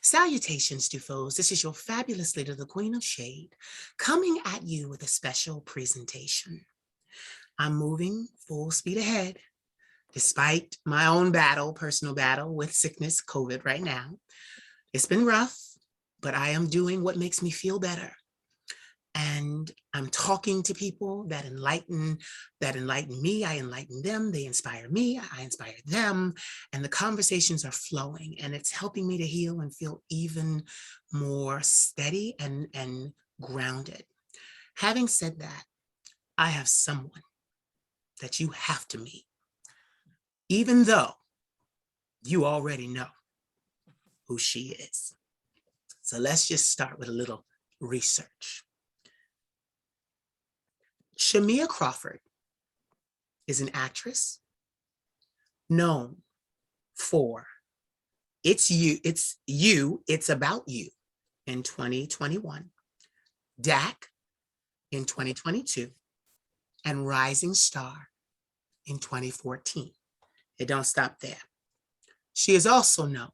Salutations, Dufoes. This is your fabulous leader, the Queen of Shade, coming at you with a special presentation. I'm moving full speed ahead, despite my own personal battle with sickness, COVID right now. It's been rough, but I am doing what makes me feel better. And I'm talking to people that enlighten me. I enlighten them. They inspire me. I inspire them. And the conversations are flowing, and it's helping me to heal and feel even more steady and grounded. Having said that, I have someone that you have to meet, even though you already know who she is. So let's just start with a little research. Shameia Crawford is an actress known for It's About You in 2021, DAC in 2022, and Rising Star in 2014. It don't stop there. She is also known,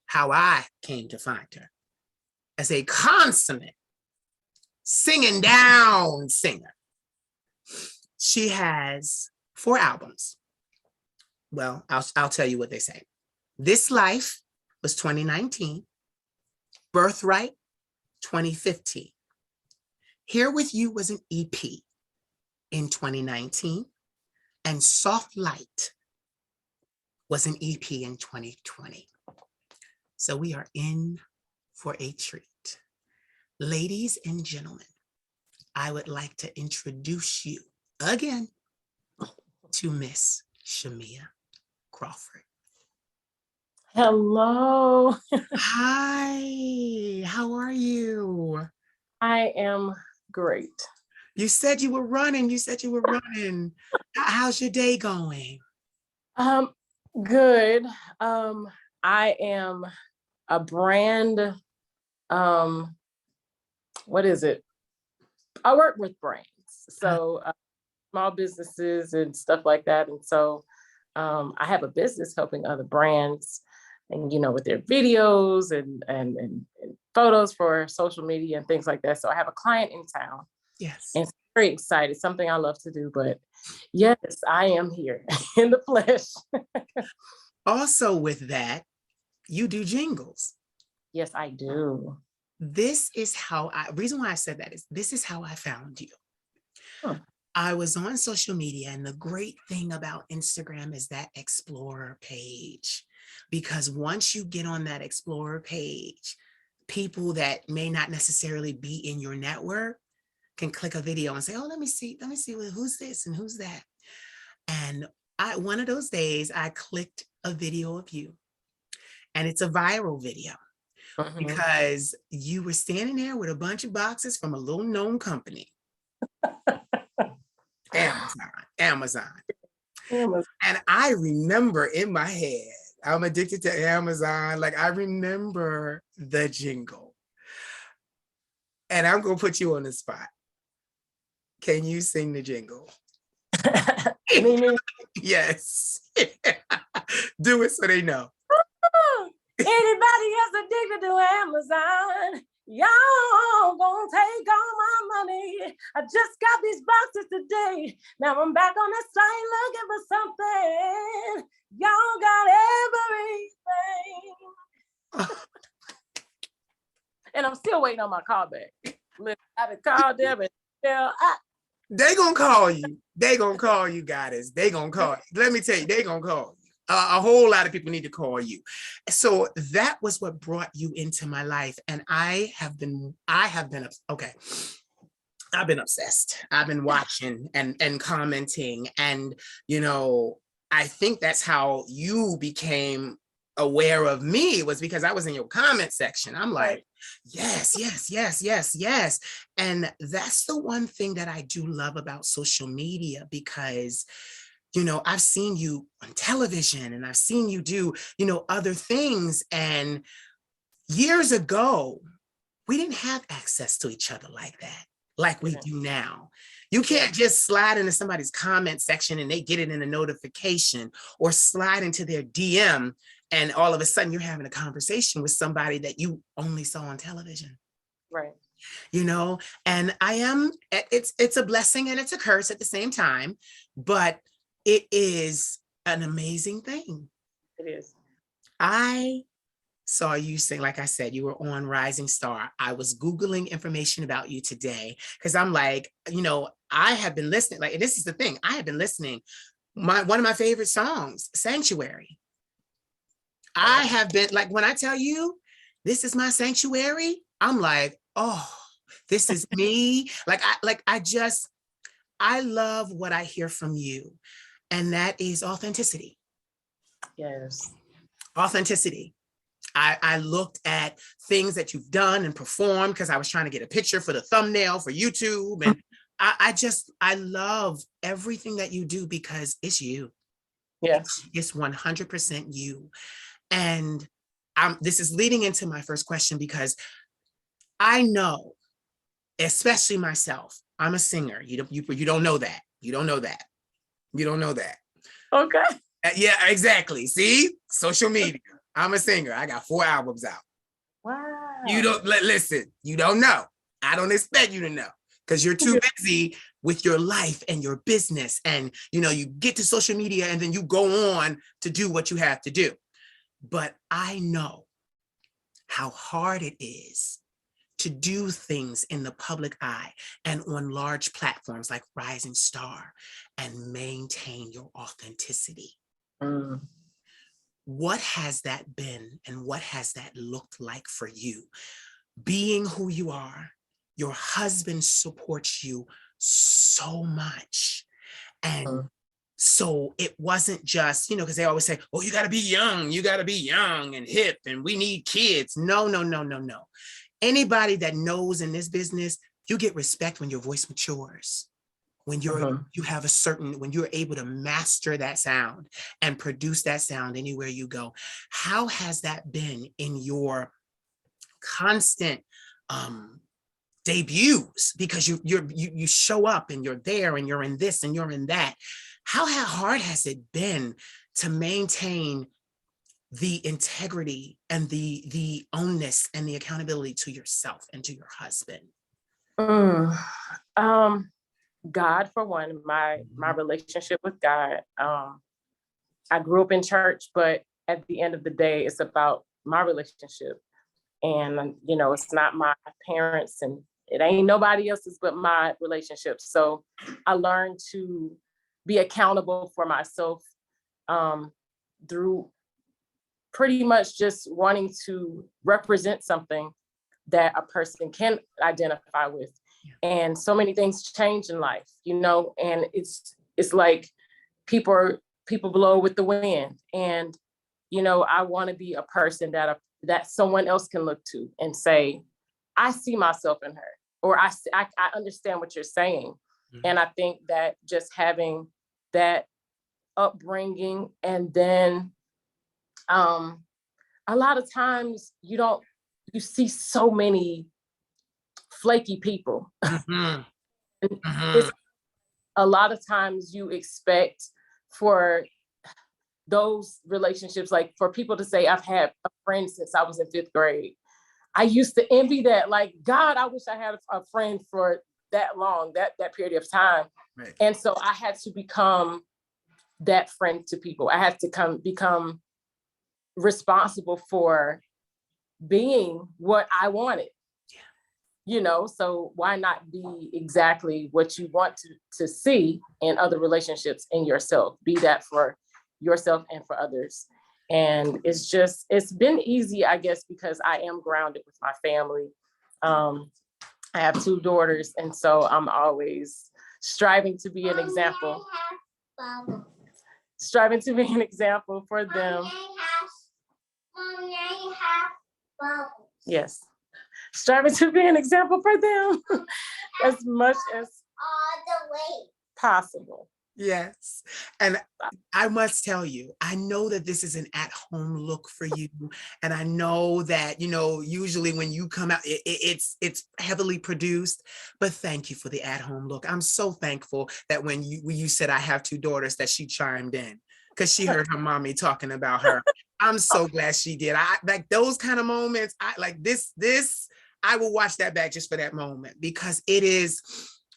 how I came to find her, as a consummate singing down singer. She has 4 albums. Well, I'll tell you what they say. This Life was 2019. Birthright, 2015. Here With You was an EP in 2019. And Soft Light was an EP in 2020. So we are in for a treat. Ladies and gentlemen, I would like to introduce you again to Miss Shameia Crawford. Hello. Hi, how are you? I am great. You said you were running. How's your day going? Good. I am a brand, what is it? I work with brands. So small businesses and stuff like that. And so I have a business helping other brands and, with their videos and photos for social media and things like that. So I have a client in town. Yes. And it's very excited, something I love to do, but yes, I am here in the flesh. Also with that, you do jingles. Yes, I do. Reason why I said that is this is how I found you. I was on social media, and the great thing about Instagram is that Explorer page, because once you get on that Explorer page, people that may not necessarily be in your network can click a video and say, oh, let me see who's this and who's that. And one of those days I clicked a video of you, and it's a viral video. Because you were standing there with a bunch of boxes from a little known company. Amazon. And I remember in my head, I'm addicted to Amazon. Like, I remember the jingle. And I'm going to put you on the spot. Can you sing the jingle? Yes. Do it so they know. Anybody else addicted to Amazon? Y'all gonna take all my money. I just got these boxes today. Now I'm back on the site looking for something. Y'all got everything. And I'm still waiting on my call back. I called them and they gonna call you. They gonna call you, goddess. They gonna call you. Let me tell you, they gonna call you. A whole lot of people need to call you. So that was what brought you into my life. And I've been obsessed. I've been watching and commenting. And, I think that's how you became aware of me, was because I was in your comment section. I'm like, yes. And that's the one thing that I do love about social media, because I've seen you on television and I've seen you do, other things. And years ago, we didn't have access to each other like that, like we do now. You can't just slide into somebody's comment section and they get it in a notification, or slide into their DM And all of a sudden you're having a conversation with somebody that you only saw on television. Right. You know, and it's a blessing and it's a curse at the same time, but it is an amazing thing. It is. I saw you sing, like I said, you were on Rising Star. I was Googling information about you today because I'm like, you know, I have been listening, like, this is the thing, I have been listening. One of my favorite songs, Sanctuary. I have been, like, when I tell you this is my sanctuary, I'm like, oh, this is me. I love what I hear from you. And that is authenticity. Yes. Authenticity. I looked at things that you've done and performed because I was trying to get a picture for the thumbnail for YouTube. And I love everything that you do because it's you. Yes. It's 100% you. And this is leading into my first question because I know, especially myself, I'm a singer. You don't know that. You don't know that. You don't know that. Okay. Yeah, exactly. See, social media. I'm a singer. I got 4 albums out. Wow. You don't listen. You don't know. I don't expect you to know because you're too busy with your life and your business. And, you know, you get to social media and then you go on to do what you have to do. But I know how hard it is to do things in the public eye and on large platforms like Rising Star and maintain your authenticity. Mm. What has that been and what has that looked like for you? Being who you are, your husband supports you so much. And so it wasn't just, you know, because they always say, oh, you got to be young and hip and we need kids. No. Anybody that knows in this business, you get respect when your voice matures, when you have a certain, when you're able to master that sound and produce that sound anywhere you go. How has that been in your constant debuts? Because you show up and you're there and you're in this and you're in that. How hard has it been to maintain the integrity and the ownness and the accountability to yourself and to your husband? God, for one, my relationship with God. I grew up in church, but at the end of the day, it's about my relationship. And, you know, it's not my parents and it ain't nobody else's but my relationship. So I learned to be accountable for myself through pretty much just wanting to represent something that a person can identify with. And so many things change in life, you know, and it's like people blow with the wind. And, you know, I want to be a person that someone else can look to and say, I see myself in her, or I understand what you're saying. Mm-hmm. And I think that just having that upbringing, and then a lot of times you see so many flaky people. Mm-hmm. Mm-hmm. A lot of times you expect for those relationships, like for people to say, I've had a friend since I was in 5th grade. I used to envy that. Like, God, I wish I had a friend for that long, that period of time. Right. And so I had to become that friend to people. I had to become responsible for being what I wanted. You know, so why not be exactly what you want to see in other relationships in yourself? Be that for yourself and for others. And it's been easy, I guess, because I am grounded with my family. I have 2 daughters, and so I'm always striving to be an example. Striving to be an example for them. Yes. Striving to be an example for them as much as all the way possible. Yes. And I must tell you, I know that this is an at-home look for you. And I know that, you know, usually when you come out, it's heavily produced, but thank you for the at-home look. I'm so thankful that when you said I have 2 daughters, that she chimed in, because she heard her mommy talking about her. I'm so glad she did. I like those kind of moments. I like this, I will watch that back just for that moment, because it is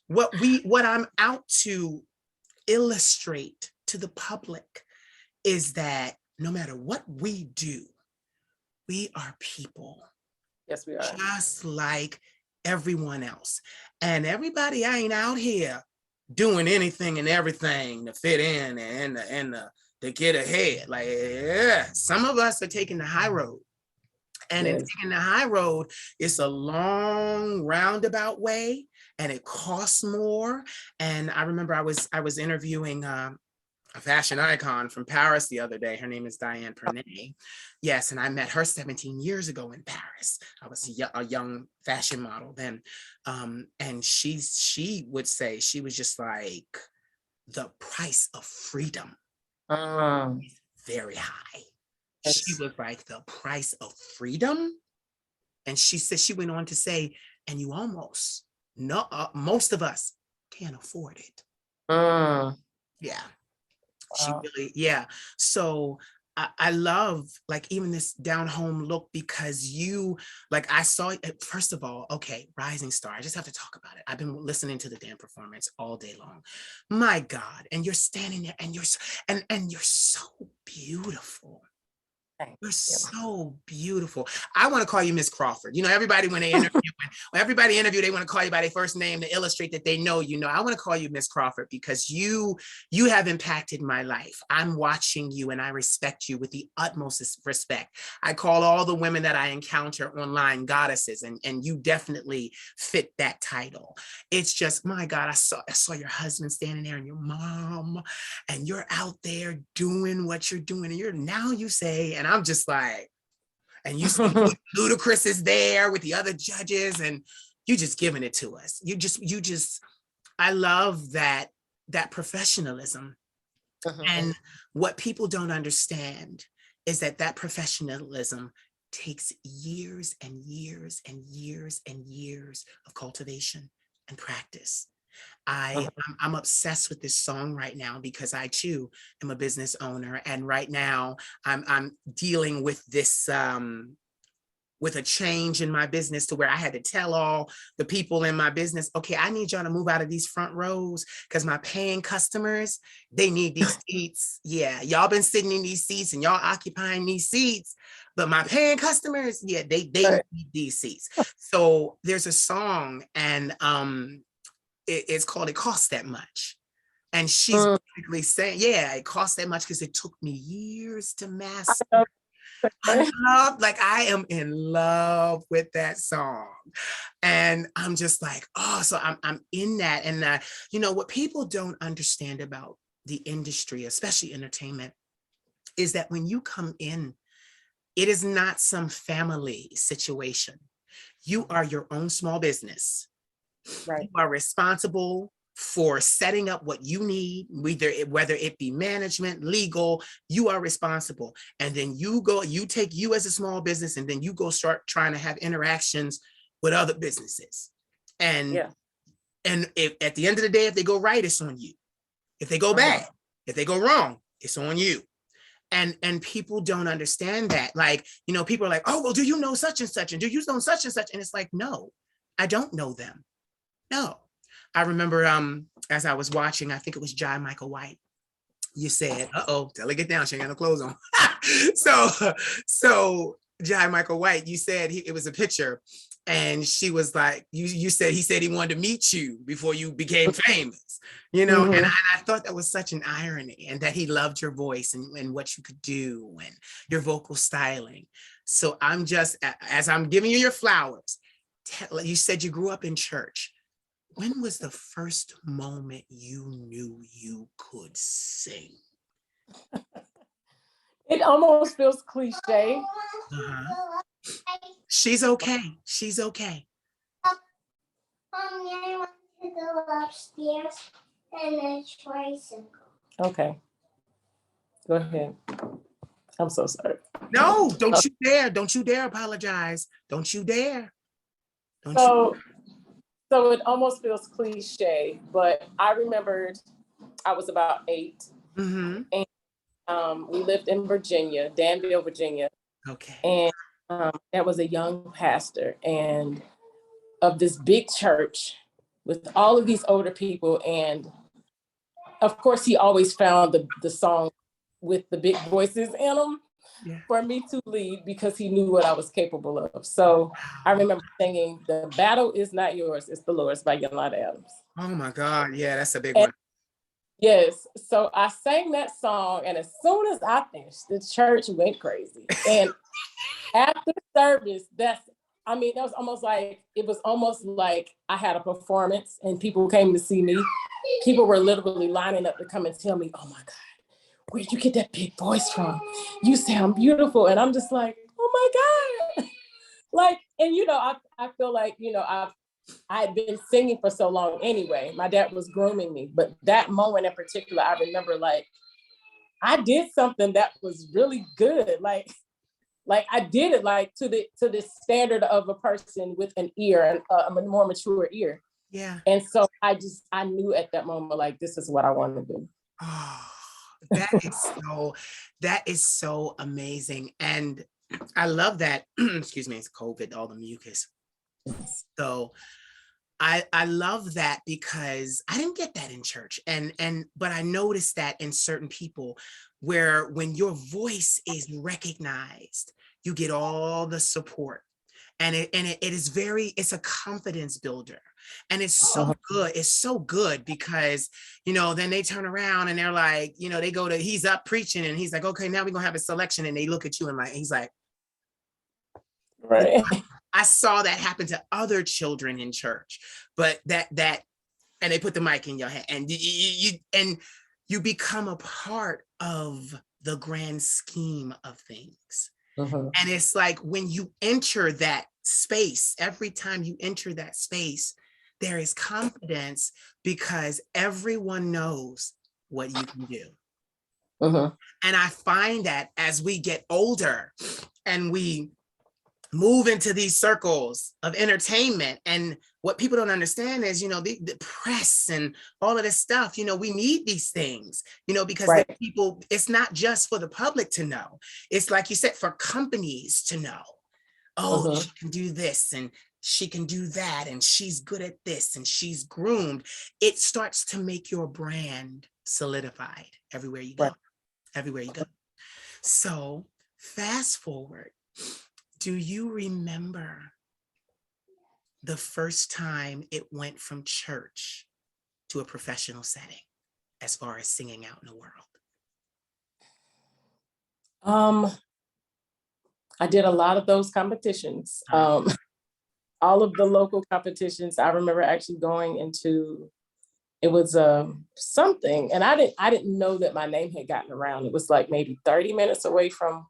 what I'm out to illustrate to the public is that no matter what we do, we are people. Yes, we are. Just like everyone else. And everybody ain't out here doing anything and everything to fit in and to get ahead. Like, yeah, some of us are taking the high road. And in Yes. taking the high road, it's a long roundabout way, and it costs more. And I remember I was interviewing a fashion icon from Paris the other day. Her name is Diane Pernay. Yes, and I met her 17 years ago in Paris. I was a young fashion model then. And she would say, she was just like, the price of freedom is very high. She was like, the price of freedom. And she said, she went on to say, and you almost, no, most of us can't afford it. Yeah. She really, yeah. So I love like even this down home look, because you, like I saw, first of all, okay, Rising Star, I just have to talk about it. I've been listening to the damn performance all day long. My God. And you're standing there and you're so beautiful. You're so beautiful. I want to call you Miss Crawford. You know, everybody when they interview, when everybody interview, they want to call you by their first name to illustrate that they know you. Know, I want to call you Miss Crawford because you have impacted my life. I'm watching you and I respect you with the utmost respect. I call all the women that I encounter online goddesses, and you definitely fit that title. It's just, my God, I saw your husband standing there and your mom, and you're out there doing what you're doing, and you say, and I'm just like, and you see Ludacris is there with the other judges, and you just giving it to us. You just, I love that professionalism. And what people don't understand is that professionalism takes years and years and years and years of cultivation and practice. I'm obsessed with this song right now because I too am a business owner, and right now I'm dealing with this with a change in my business to where I had to tell all the people in my business, okay, I need y'all to move out of these front rows because my paying customers, they need these seats. Yeah, y'all been sitting in these seats and y'all occupying these seats, but my paying customers, yeah, they need these seats. So there's a song, and it's called It Costs That Much. And she's basically saying, yeah, it costs that much because it took me years to master. I am in love with that song. And I'm just like, oh, so I'm in that. And you know, what people don't understand about the industry, especially entertainment, is that when you come in, it is not some family situation. You are your own small business. Right. You are responsible for setting up what you need, whether it be management, legal, you are responsible. And then you take you as a small business, and then you go start trying to have interactions with other businesses. And if at the end of the day, if they go right, it's on you. If they go bad, if they go wrong, it's on you. And people don't understand that. Like, you know, people are like, oh, well, do you know such and such? And do you know such and such? And it's like, no, I don't know them. No. I remember as I was watching, I think it was Jai Michael White. You said, uh-oh, tell her get down, she ain't got no clothes on. so Jai Michael White, you said it was a picture, and she was like, you said he said he wanted to meet you before you became famous, you know. And I thought that was such an irony, and that he loved your voice and what you could do and your vocal styling. So I'm just, as I'm giving you your flowers, you said you grew up in church. When was the first moment you knew you could sing? It almost feels cliche. She's okay. She's okay. I want to go upstairs and a tricycle. Okay. Go ahead. I'm so sorry. No, don't you dare. Don't you dare apologize. Don't you dare. So it almost feels cliche, but I remembered I was about 8. And we lived in Virginia, Danville, Virginia. Okay. And there was a young pastor and of this big church with all of these older people. And of course, he always found the song with the big voices in them for me to lead because he knew what I was capable of. So I remember singing "The Battle Is Not Yours, It's the Lord's" by Yolanda Adams. Oh my God. Yeah, that's a big And one. yes. So I sang that song, and as soon as I finished, the church went crazy. And after service, that was almost like, it was almost like I had a performance and people came to see me. People were literally lining up to come and tell me, "Oh my God, where'd you get that big voice from? You sound beautiful." And I'm just like, "Oh my God." Like, and I feel like, I had been singing for so long anyway. My dad was grooming me, but that moment in particular, I remember like I did something that was really good. Like I did it like to the standard of a person with an ear and a more mature ear. Yeah. And so I knew at that moment, like, this is what I want to do. Oh, that is so amazing. And I love that. Excuse me, it's COVID, all the mucus. So I love that because I didn't get that in church. But I noticed that in certain people where when your voice is recognized, you get all the support. And it is it's a confidence builder. And it's so good. It's so good because, then they turn around and they're like, he's up preaching and he's like, okay, now we're gonna have a selection. And they look at you and he's like, right. I saw that happen to other children in church, but and they put the mic in your hand and you become a part of the grand scheme of things. And it's like when you enter that space, every time you enter that space, there is confidence because everyone knows what you can do. And I find that as we get older and we move into these circles of entertainment, and what people don't understand is, the press and all of this stuff, we need these things, because right. people, it's not just for the public to know. It's like you said, for companies to know, she can do this and she can do that and she's good at this and she's groomed. It starts to make your brand solidified everywhere you go, right. Everywhere you go. So fast forward. Do you remember the first time it went from church to a professional setting as far as singing out in the world? I did a lot of those competitions. All of the local competitions. I remember actually going into, it was something, and I didn't know that my name had gotten around. It was like maybe 30 minutes away from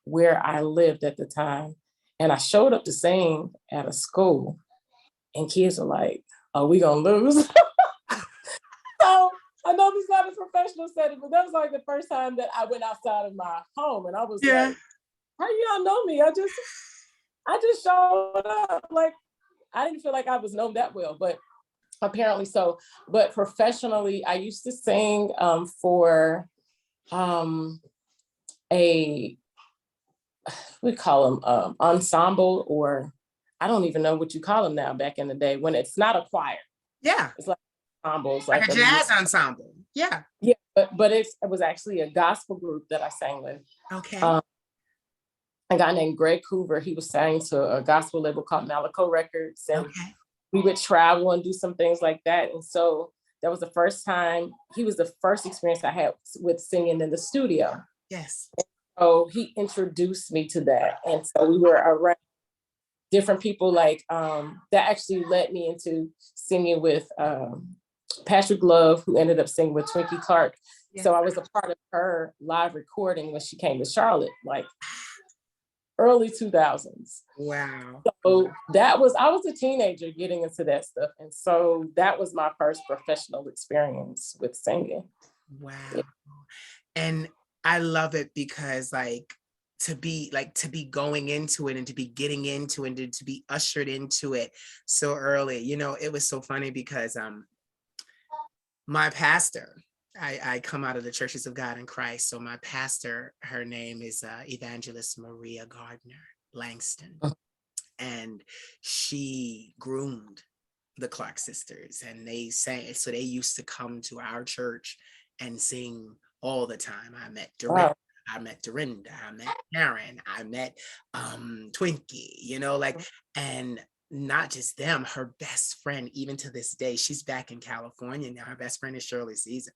where I lived at the time. And I showed up to sing at a school and kids are like, "Are we gonna lose?" So I know this is not a professional setting, but that was like the first time that I went outside of my home and I was like, "How y'all know me? I just showed up." Like, I didn't feel like I was known that well, but apparently so. But professionally, I used to sing for we call them ensemble, or I don't even know what you call them now. Back in the day, when it's not a choir, it's like ensembles, like a jazz ensemble. Yeah, but it was actually a gospel group that I sang with. Okay. A guy named Greg Hoover, he was signed to a gospel label called Malaco Records, and we would travel and do some things like that. And so that was the first time. He was the first experience I had with singing in the studio. Yes. So he introduced me to that. And so we were around different people like that actually led me into singing with Patrick Love, who ended up singing with Twinkie Clark. Yes. So I was a part of her live recording when she came to Charlotte, like early 2000s. Wow. So I was a teenager getting into that stuff. And so that was my first professional experience with singing. Wow. Yeah. And I love it because to be going into it and to be getting into it and to be ushered into it so early, it was so funny because my pastor I come out of the Churches of God in Christ. So my pastor, her name is Evangelist Maria Gardner Langston. And she groomed the Clark sisters, and they sang, so they used to come to our church and sing all the time. I met Dorinda, Wow. I met Dorinda, I met Karen, I met Twinkie, you know, like, and not just them, her best friend, even to this day, she's back in California now. Her best friend is Shirley Caesar.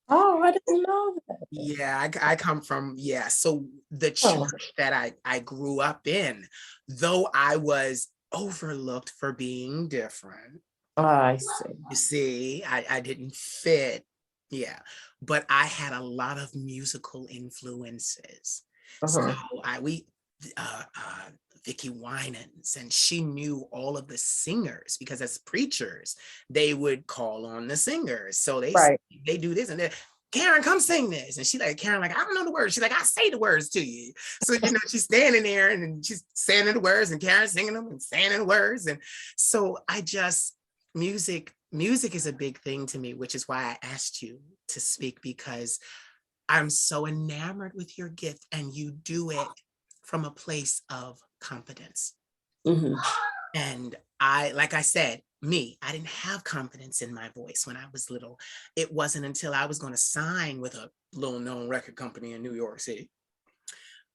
Oh, I didn't know that. Yeah, I come from, yeah. So the Oh. church that I grew up in, though I was overlooked for being different, Oh, I see. you see, I didn't fit. Yeah, but I had a lot of musical influences. So we Vicky Winans, and she knew all of the singers because as preachers, they would call on the singers. So Right. they do this and that. Karen, come sing this. And she like, Karen, like, I don't know the words. She's like, I say the words to you. So, you know, she's standing there and she's saying the words and Karen singing them and saying the words. And so music is a big thing to me, which is why I asked you to speak, because I'm so enamored with your gift and you do it from a place of confidence. Mm-hmm. And like I said, I didn't have confidence in my voice when I was little. It wasn't until I was going to sign with a little known record company in New York City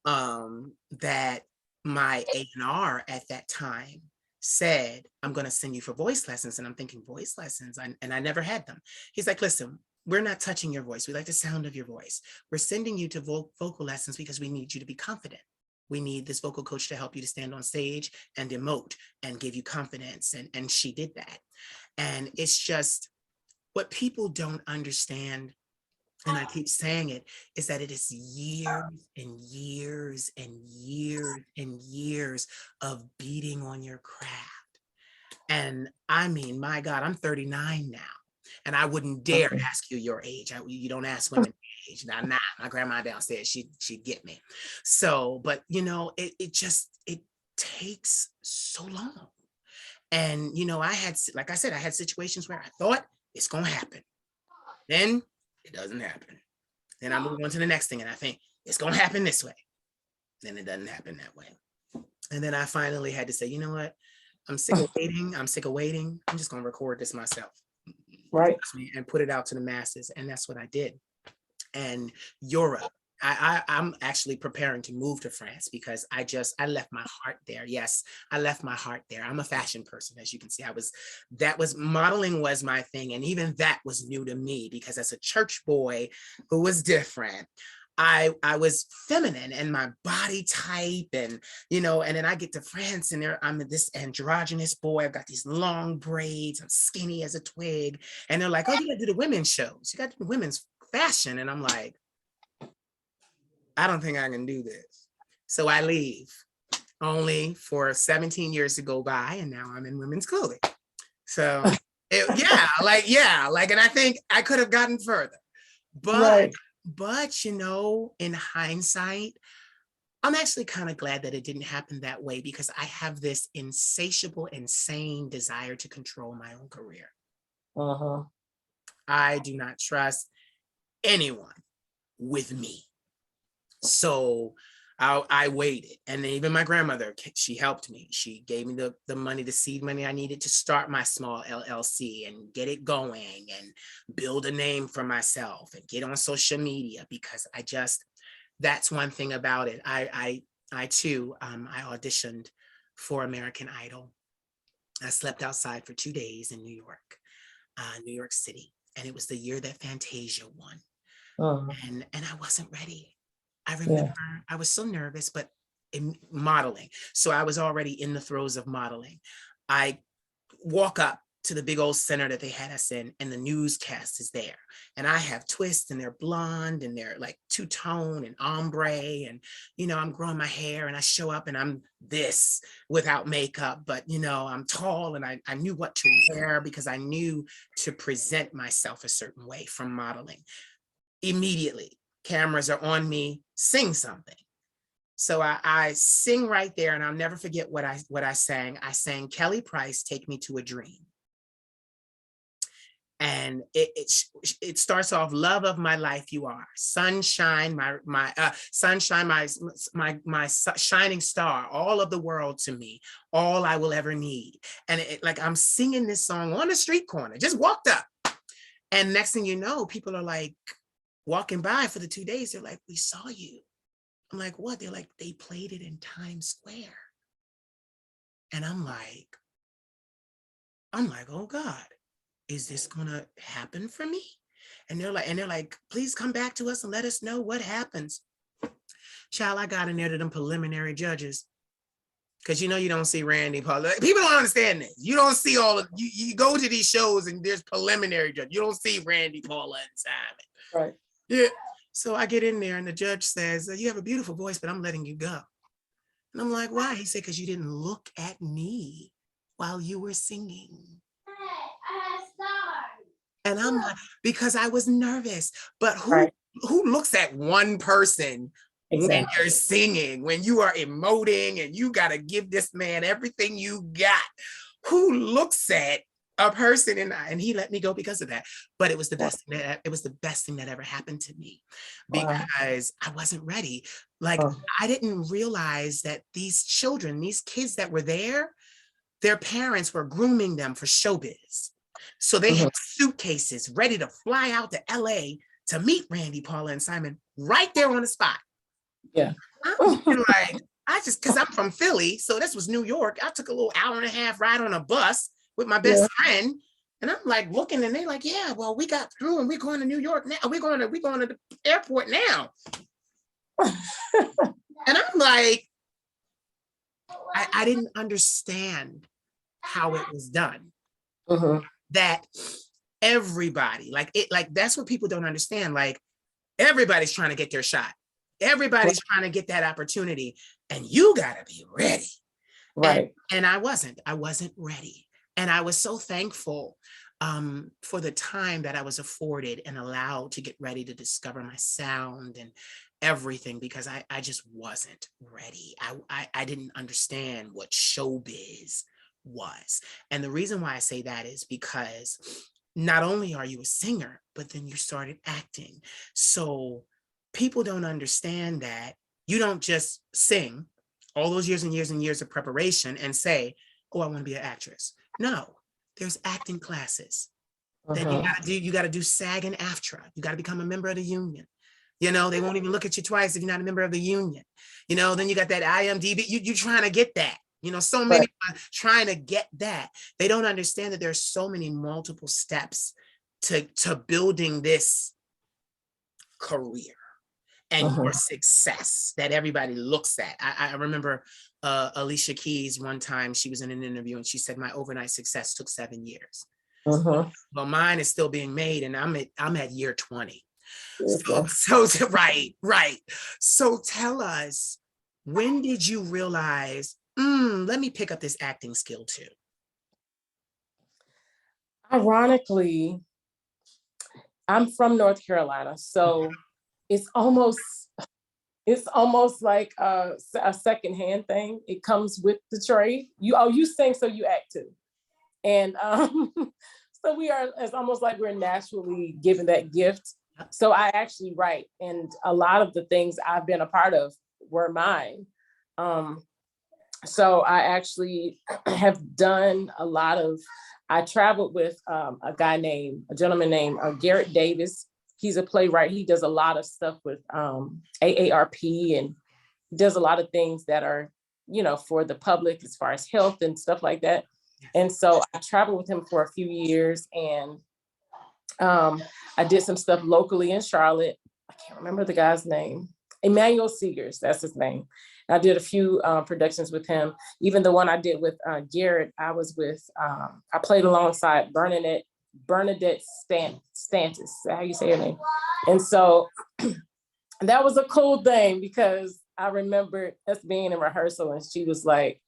that my A&R at that time said, I'm going to send you for voice lessons. And I'm thinking, voice lessons? And I never had them. He's like, listen, we're not touching your voice. We like the sound of your voice. We're sending you to vocal lessons because we need you to be confident. We need this vocal coach to help you to stand on stage and emote and give you confidence. And she did that. And it's just what people don't understand, and I keep saying it, is that it is years and years and years and years of beating on your craft. And I mean, my God, I'm 39 now. And I wouldn't dare ask you your age. You don't ask women age. Now, my grandma downstairs, she'd get me. So, but you know, it takes so long. And, you know, like I said, I had situations where I thought it's going to happen. Then it doesn't happen. Then I move on to the next thing and I think it's going to happen this way. Then it doesn't happen that way. And then I finally had to say, you know what? I'm sick of waiting. I'm just going to record this myself. Right. And put it out to the masses. And that's what I did. And Europe, I'm actually preparing to move to France because I left my heart there. Yes, I left my heart there. I'm a fashion person, as you can see. Modeling was my thing. And even that was new to me because as a church boy who was different, I was feminine and my body type, and you know, and then I get to France and I'm this androgynous boy. I've got these long braids. I'm skinny as a twig, and they're like, "Oh, you got to do the women's shows. You got to do women's fashion." And I'm like, I don't think I can do this. So I leave, only for 17 years to go by, and now I'm in women's clothing. So and I think I could have gotten further, but. Right. But, you know, in hindsight, I'm actually kind of glad that it didn't happen that way because I have this insatiable, insane desire to control my own career. I do not trust anyone with me. So I waited. And even my grandmother, she helped me. She gave me the money, the seed money I needed to start my small LLC and get it going and build a name for myself and get on social media because that's one thing about it. I too, I auditioned for American Idol. I slept outside for 2 days in New York City. And it was the year that Fantasia won. And I wasn't ready. I remember I was so nervous, but in modeling. So I was already in the throes of modeling. I walk up to the big old center that they had us in, and the newscast is there. And I have twists, and they're blonde, and they're like two-tone and ombre. And, you know, I'm growing my hair, and I show up, and I'm this without makeup. But, you know, I'm tall, and I knew what to wear because I knew to present myself a certain way from modeling. Immediately, cameras are on me, sing something. So I sing right there, and I'll never forget what I sang. I sang Kelly Price, Take Me to a Dream. And it starts off, love of my life you are, sunshine, my sunshine, my shining star, all of the world to me, all I will ever need. And like I'm singing this song on the street corner, just walked up. And next thing you know, people are like walking by for the 2 days. They're like, we saw you. I'm like, what? They're like, they played it in Times Square. And I'm like, oh God, is this gonna happen for me? And they're like, please come back to us and let us know what happens. Child, I got in there to them preliminary judges. Cause you don't see Randy Paul. People don't understand this. You don't see all of you go to these shows and there's preliminary judge. You don't see Randy Paula and Simon. Right. Yeah. So I get in there and the judge says, you have a beautiful voice, but I'm letting you go. And I'm like, why? He said, because you didn't look at me while you were singing. And I'm like, because I was nervous. But who looks at one person when you're singing, when you are emoting and you got to give this man everything you got? Who looks at a person? And he let me go because of that. But it was the best thing that ever happened to me, because I wasn't ready. Like I didn't realize that these children, these kids that were there, their parents were grooming them for showbiz. So they had suitcases ready to fly out to LA to meet Randy, Paula, and Simon right there on the spot. Yeah. I'm like, because I'm from Philly, so this was New York. I took a little hour and a half ride on a bus with my best friend. And I'm like looking, and they're like, yeah, well, we got through and we're going to New York now. We're going to the airport now. And I'm like, I didn't understand how it was done. That everybody, like that's what people don't understand. Like everybody's trying to get their shot. Everybody's trying to get that opportunity, and you gotta be ready. Right. And I wasn't ready. And I was so thankful for the time that I was afforded and allowed to get ready to discover my sound and everything, because I just wasn't ready. I didn't understand what showbiz was. And the reason why I say that is because not only are you a singer, but then you started acting. So people don't understand that you don't just sing all those years and years and years of preparation and say, oh, I want to be an actress. No, there's acting classes. Then you gotta do SAG and AFTRA. You gotta become a member of the union. They won't even look at you twice if you're not a member of the union. Then you got that IMDb. You trying to get that. So many are trying to get that. They don't understand that there's so many multiple steps to building this career and your success that everybody looks at. I remember Alicia Keys one time, she was in an interview and she said, my overnight success took 7 years. Well, mine is still being made, and I'm at year 20. So right. So tell us, when did you realize, let me pick up this acting skill too? Ironically, I'm from North Carolina, so it's almost like a secondhand thing. It comes with the trade. You sing, so you act too. And so it's almost like we're naturally given that gift. So I actually write, and a lot of the things I've been a part of were mine. So I actually have done a lot of, I traveled with a gentleman named Garrett Davis. He's a playwright. He does a lot of stuff with AARP, and he does a lot of things that are, for the public as far as health and stuff like that. And so I traveled with him for a few years, and I did some stuff locally in Charlotte. I can't remember the guy's name. Emmanuel Seegers, that's his name. I did a few productions with him. Even the one I did with Garrett, I played alongside Bernadette Stantis, how you say her name. And so that was a cool thing, because I remember us being in rehearsal and she was like,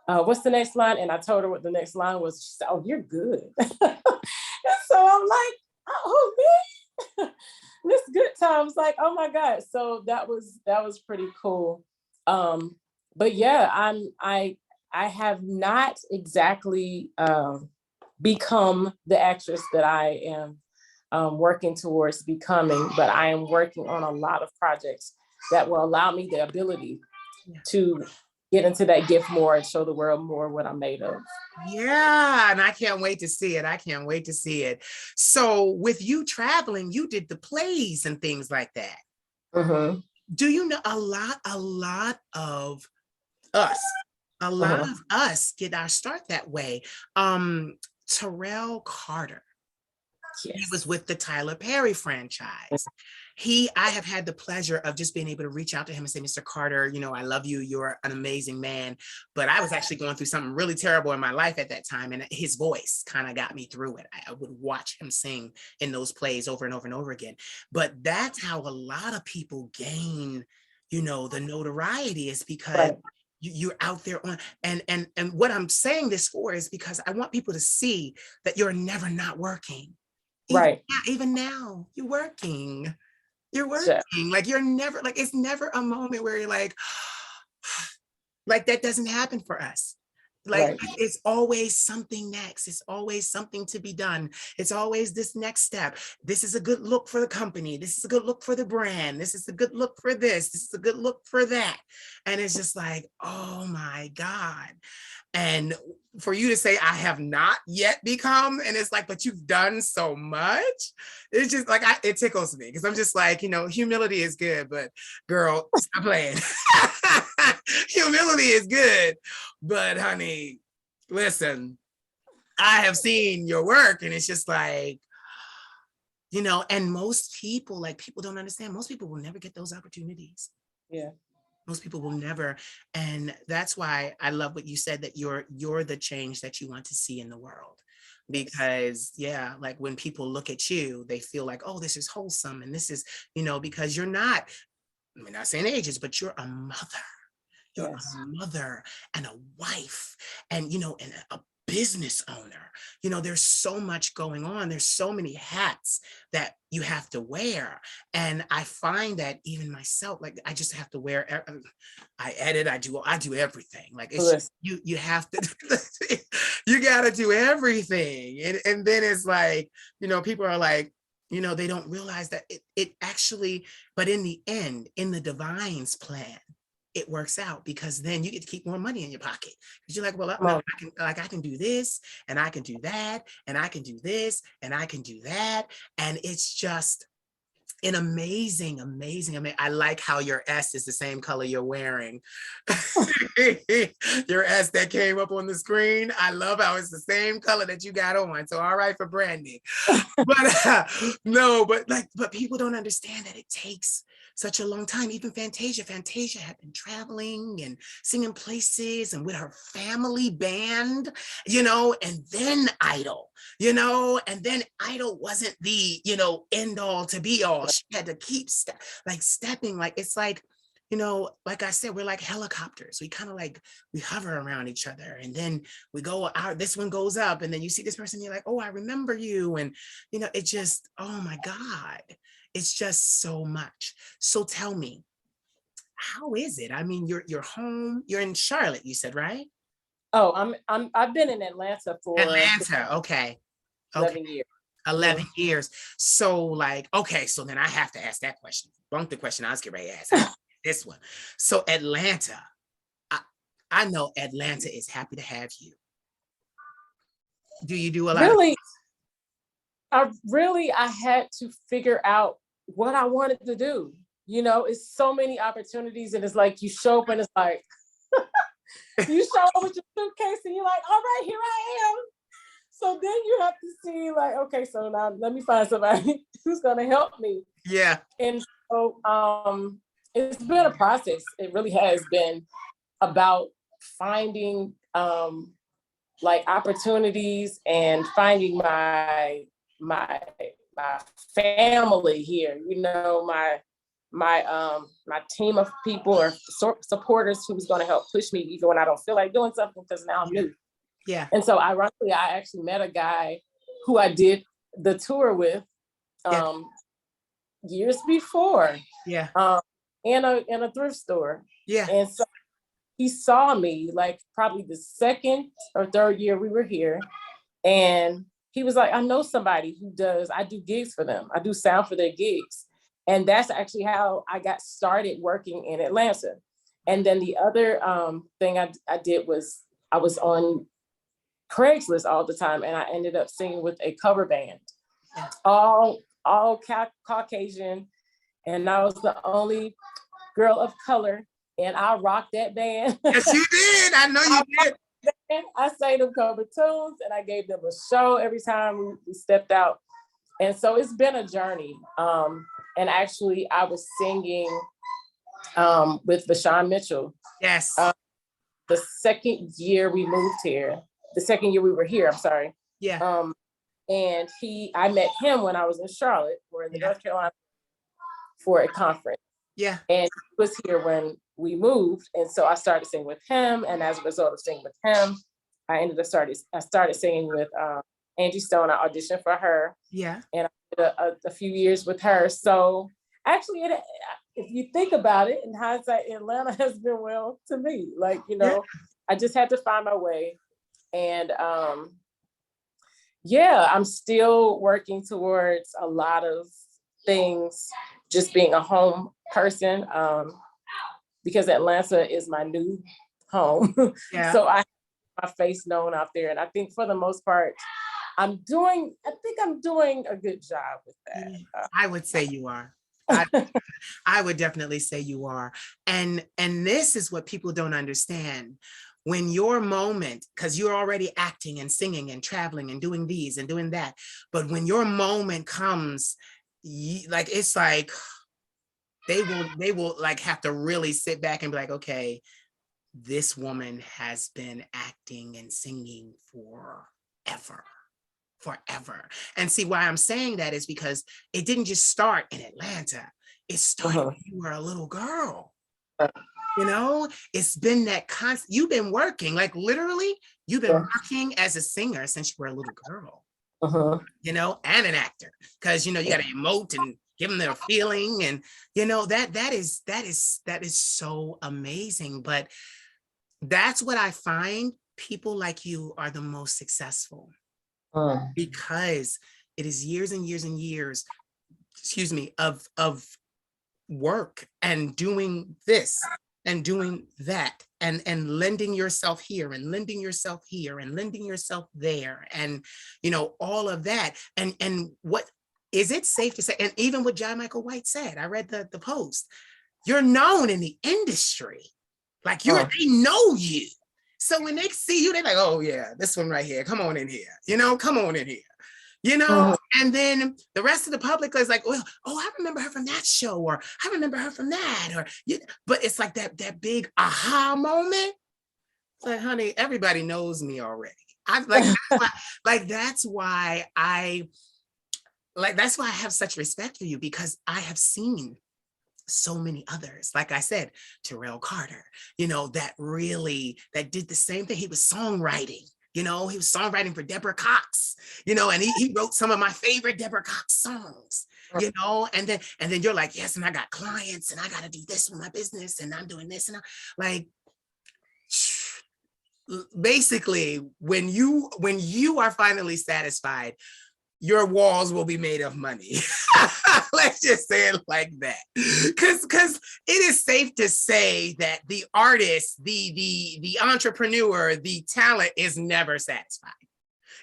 what's the next line? And I told her what the next line was. She said, oh, you're good. And so I'm like, oh, man. This good times, like, oh my God. So that was pretty cool. But yeah, I have not exactly become the actress that I am working towards becoming, but I am working on a lot of projects that will allow me the ability to get into that gift more and show the world more what I'm made of. Yeah, and I can't wait to see it. I can't wait to see it. So with you traveling, you did the plays and things like that. Mm-hmm. Do you know a lot of us, of us get our start that way. Terrell Carter, he was with the Tyler Perry franchise. I have had the pleasure of just being able to reach out to him and say, Mr. Carter, you know, I love you. You're an amazing man. But I was actually going through something really terrible in my life at that time. And his voice kind of got me through it. I would watch him sing in those plays over and over and over again. But that's how a lot of people gain, you know, the notoriety, is because you're out there on, and what I'm saying this for is because I want people to see that you're never not working. Even now, you're working. You're working. Like you're never, like it's never a moment where you're like that doesn't happen for us. Like it's always something next. It's always something to be done. It's always this next step. This is a good look for the company. This is a good look for the brand. This is a good look for this. This is a good look for that. And it's just like, oh my God. And for you to say, I have not yet become, and it's like, but you've done so much. It's just like, it tickles me because I'm just like, you know, humility is good, but girl, stop playing. Humility is good, but honey, listen, I have seen your work and it's just like, you know, and most people, like people don't understand, most people will never get those opportunities. Yeah. Most people will never. And that's why I love what you said, that you're the change that you want to see in the world. Because yeah, like when people look at you, they feel like, oh, this is wholesome. And this is, you know, because you're not, I mean, not saying ages, but you're a mother. You're a mother and a wife and, you know, and a business owner. You know, there's so much going on. There's so many hats that you have to wear. And I find that even myself, like I just have to wear, I edit, I do everything. Like it's just, you have to, you got to do everything. And then it's like, you know, people are like, you know, they don't realize that it actually, but in the end, in the divine's plan, it works out, because then you get to keep more money in your pocket, because you're like, well, I can do this and I can do that and I can do this and I can do that. And it's just an amazing. I mean, I like how your S is the same color you're wearing. Your S that came up on the screen. I love how it's the same color that you got on. So all right for branding. But no, but people don't understand that it takes such a long time. Even Fantasia had been traveling and singing places and with her family band, you know, and then Idol, you know, and then Idol wasn't the, you know, end all to be all. She had to keep stepping, like, it's like, you know, like I said, we're like helicopters. We kind of like, we hover around each other, and then we go out, this one goes up, and then you see this person, you're like, oh, I remember you. And, you know, it just, oh my God, it's just so much. So tell me, how is it? I mean, you're home, you're in Charlotte, you said, right? Oh, I've been in Atlanta for okay. 11 years. 11 years. So like, okay, so then I have to ask that question. Bump the question I was getting ready to ask. This one. So Atlanta, I know Atlanta is happy to have you. Do you do a lot? Really, I had to figure out what I wanted to do. You know, it's so many opportunities, and it's like you show up and it's like, you show up with your suitcase and you're like, all right, here I am. So then you have to see like, okay, so now let me find somebody who's going to help me. Yeah. And so it's been a process. It really has been about finding like opportunities and finding my family here, you know, my team of people or supporters who's going to help push me even when I don't feel like doing something, because now I'm new. Yeah. And so ironically, I actually met a guy who I did the tour with years before. Yeah. In a thrift store. Yeah. And so he saw me like probably the second or third year we were here. And he was like, I know somebody who I do gigs for them. I do sound for their gigs. And that's actually how I got started working in Atlanta. And then the other thing I did was I was on Craigslist all the time, and I ended up singing with a cover band, all Caucasian, and I was the only girl of color, and I rocked that band. Yes, you did. I know you did. I sang them cover tunes, and I gave them a show every time we stepped out. And so it's been a journey. And actually, I was singing with Vashawn Mitchell. Yes. The second year we moved here, the second year we were here, I'm sorry. Yeah. And I met him when I was in Charlotte, or in the North Carolina, for a conference. Yeah. And he was here when we moved. And so I started singing with him. And as a result of singing with him, I started singing with Angie Stone. I auditioned for her. Yeah. And I did a few years with her. So actually, if you think about it, in hindsight, Atlanta has been well to me. Like, I just had to find my way. And I'm still working towards a lot of things, just being a home person, because Atlanta is my new home. Yeah. So I have my face known out there. And I think for the most part, I'm doing a good job with that. I would say you are. I would definitely say you are. And this is what people don't understand. When your moment, because you're already acting and singing and traveling and doing these and doing that, but when your moment comes, it's like they will like have to really sit back and be like, okay, this woman has been acting and singing forever. And see, why I'm saying that is because it didn't just start in Atlanta. It started when you were a little girl. It's been that constant. You've been working, like literally, you've been working as a singer since you were a little girl. And an actor, because you got to emote and give them their feeling, and that is so amazing. But that's what I find. People like you are the most successful. Because it is years and years and years, of work and doing this and doing that and lending yourself here and lending yourself here and lending yourself there, and all of that. And what is it safe to say? And even what John Michael White said, I read the post. You're known in the industry, like they know you. So when they see you, they're like, oh yeah, this one right here, come on in here, come on in here, and then the rest of the public is like, well, oh, I remember her from that show, or I remember her from that, or but it's like that big aha moment. It's like, honey, everybody knows me already. That's why I have such respect for you, because I have seen so many others, like I said, Terrell Carter, that did the same thing. He was songwriting, he was songwriting for Deborah Cox, and he wrote some of my favorite Deborah Cox songs, and then you're like, yes, and I got clients and I got to do this with my business and I'm doing this, and I'm like, basically when you are finally satisfied, your walls will be made of money. Let's just say it like that. Because it is safe to say that the artist, the entrepreneur, the talent is never satisfied.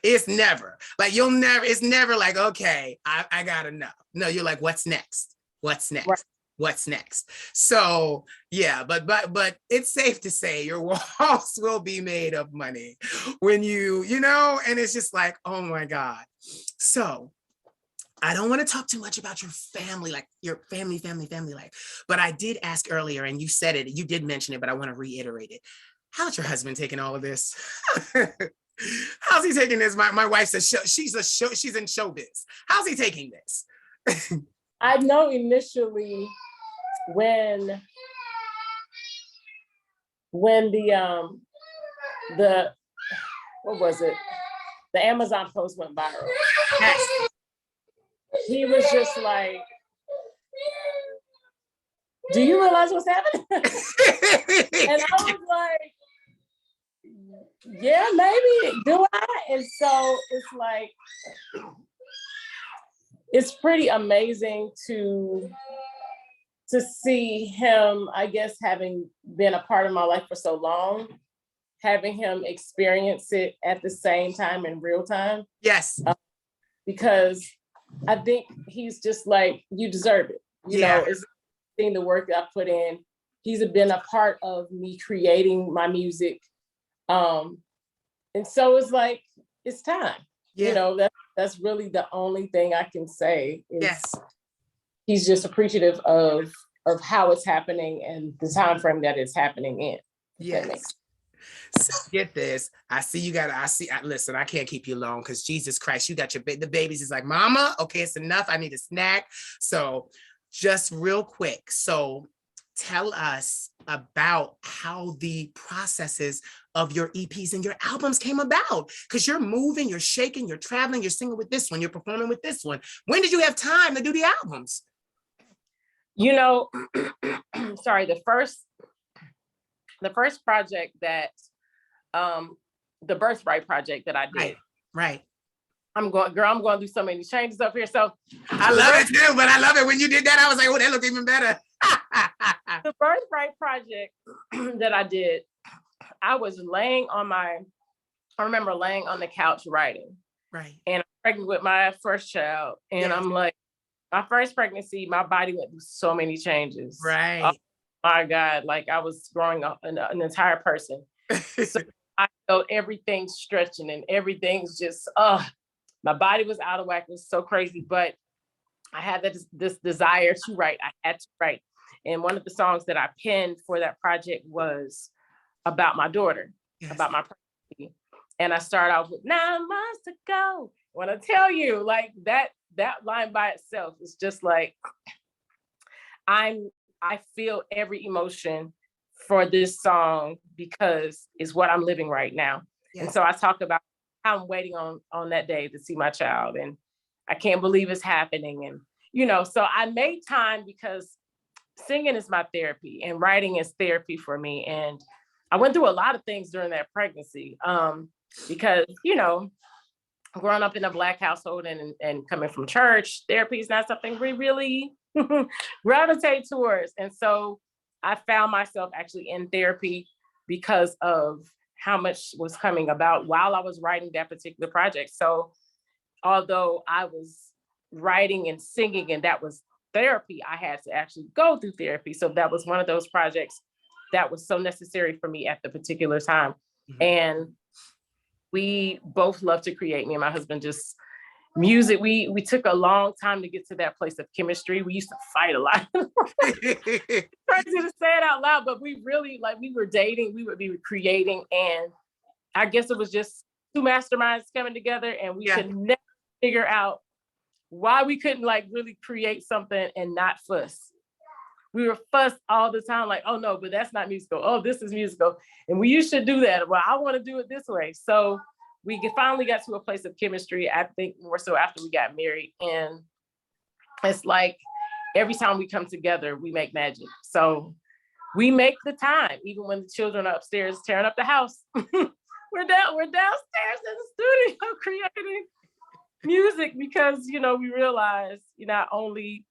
It's never like it's never like, okay, I got enough. No, you're like, what's next? What's next? Right. What's next? So yeah, but it's safe to say your walls will be made of money when and it's just like, oh my God. So I don't want to talk too much about your family, like your family life, but I did ask earlier, and you said it, you did mention it, but I want to reiterate it. How's your husband taking all of this? How's he taking this? My wife says she's in showbiz. How's he taking this? I know initially when the what was it? The Amazon post went viral. Yes. He was just like, do you realize what's happening? And I was like, Yeah, maybe. Do I? And so it's like, it's pretty amazing to see him, I guess, having been a part of my life for so long, having him experience it at the same time in real time. Yes. Because I think he's just like, you deserve it. You know, it's seeing the work that I put in. He's been a part of me creating my music. And so it's like, it's time. Yeah. You know, that's really the only thing I can say is Yes. he's just appreciative of how it's happening and the time frame that it's happening in. Yes. So get this. I see you got. Listen, I can't keep you long because Jesus Christ, you got the babies. Is like, Mama, okay, it's enough. I need a snack. So, just real quick. So, tell us about how the processes of your EPs and your albums came about. Because you're moving, you're shaking, you're traveling, you're singing with this one, you're performing with this one. When did you have time to do the albums? You know, sorry, the first project that the Birthright project that I did. Right. I'm going to do so many changes up here. So I love it too, but I love it when you did that. I was like, oh, that looked even better. The Birthright project that I did, I remember laying on the couch writing. Right. And I'm pregnant with my first child. And I'm like, my first pregnancy, my body went through so many changes. Right. Oh my God, like I was growing up an entire person. So I felt everything stretching and everything's just, my body was out of whack. It was so crazy, but I had this desire to write. I had to write. And one of the songs that I penned for that project was about my daughter, about my pregnancy. And I start off with 9 months to go. When I tell you, like that line by itself is just like, I feel every emotion for this song because it's what I'm living right now. And so I talk about how I'm waiting on that day to see my child and I can't believe it's happening. And, you know, so I made time because singing is my therapy and writing is therapy for me. And I went through a lot of things during that pregnancy because, you know, growing up in a Black household and coming from church, therapy is not something we really gravitate towards. And so I found myself actually in therapy because of how much was coming about while I was writing that particular project. So although I was writing and singing and that was therapy, I had to actually go through therapy. So that was one of those projects that was so necessary for me at the particular time. Mm-hmm. And we both love to create. Me and my husband just music. We took a long time to get to that place of chemistry. We used to fight a lot. Crazy to say it out loud, but we really we were dating, we were creating, and I guess it was just two masterminds coming together, and we could never figure out why we couldn't really create something and not fuss. We were fussed all the time, like, oh no, but that's not musical. Oh, this is musical. And you should do that. Well, I want to do it this way. So we finally got to a place of chemistry, I think more so after we got married. And it's like every time we come together, we make magic. So we make the time, even when the children are upstairs tearing up the house. we're downstairs in the studio creating music because, you know, we realize not only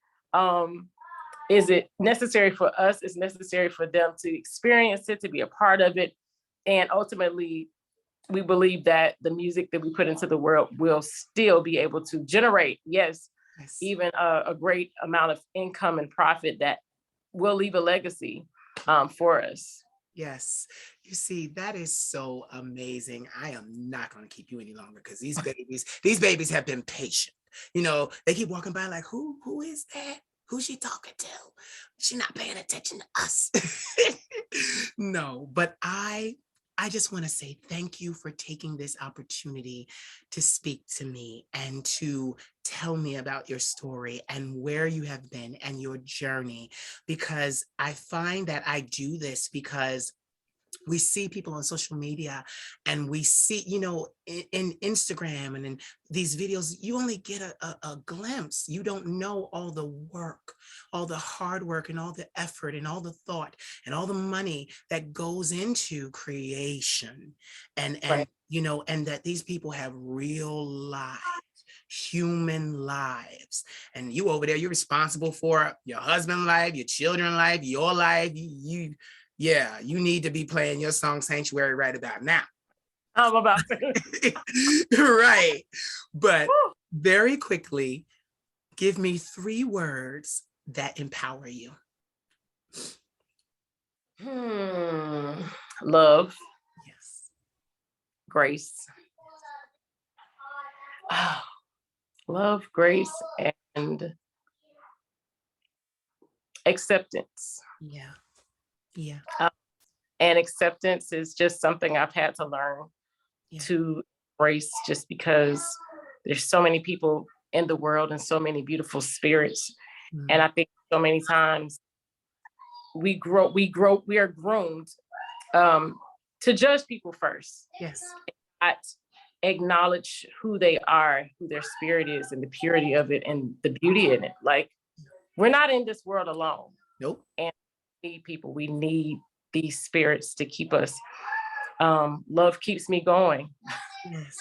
is it necessary for us, it's necessary for them to experience it, to be a part of it. And ultimately, we believe that the music that we put into the world will still be able to generate, even a great amount of income and profit that will leave a legacy for us. Yes. You see, that is so amazing. I am not going to keep you any longer because these babies have been patient. You know, they keep walking by like, who is that? Who's she talking to? She's not paying attention to us. No, but I just want to say thank you for taking this opportunity to speak to me and to tell me about your story and where you have been and your journey, because I find that I do this because we see people on social media, and we see, in Instagram and in these videos, you only get a glimpse. You don't know all the work, all the hard work, and all the effort, and all the thought, and all the money that goes into creation. Right. And that these people have real lives, human lives. And you over there, you're responsible for your husband's life, your children's life, your life. Yeah, you need to be playing your song Sanctuary right about now. I'm about to. Right. But very quickly, give me 3 words that empower you. Love, Yes. grace. Love, grace, and acceptance. Yeah. Yeah. And acceptance is just something I've had to learn to embrace, just because there's so many people in the world and so many beautiful spirits. And I think so many times we are groomed to judge people first. Yes. Not acknowledge who they are, who their spirit is, and the purity of it and the beauty in it. Like, we're not in this world alone. Nope. And we need people. We need these spirits to keep us. Love keeps me going. Yes.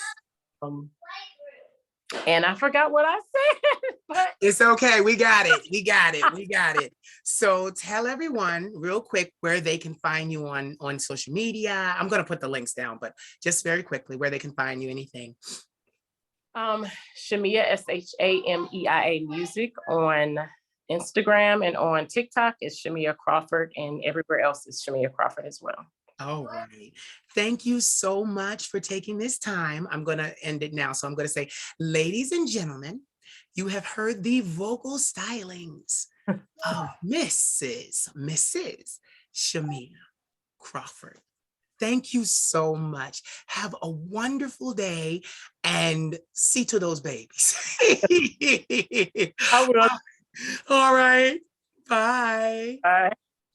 And I forgot what I said, but it's okay. We got it. We got it. We got it. So tell everyone real quick where they can find you on social media. I'm going to put the links down, but just very quickly where they can find you, anything. Shameia, Shameia music on Instagram, and on TikTok is Shameia Crawford, and everywhere else is Shameia Crawford as well. All right. Thank you so much for taking this time. I'm going to end it now. So I'm going to say, ladies and gentlemen, you have heard the vocal stylings of Mrs. Shameia Crawford. Thank you so much. Have a wonderful day, and see to those babies. I will. All right. Bye. Bye.